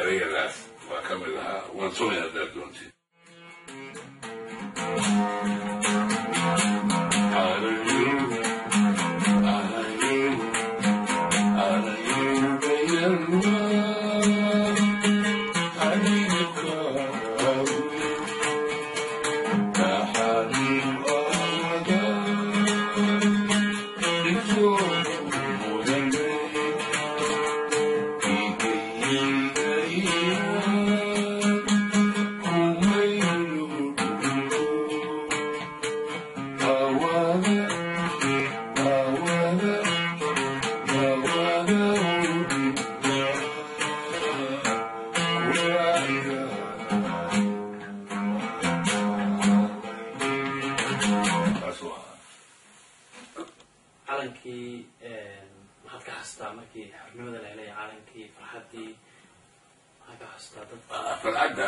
erayadaas waa ka mid ahaa waan sumay haddaad doontid calankii maxaad ka xasuustaa markii xornimada la helay calankii farxaddii maxaad ka xasuustaa dad farxadda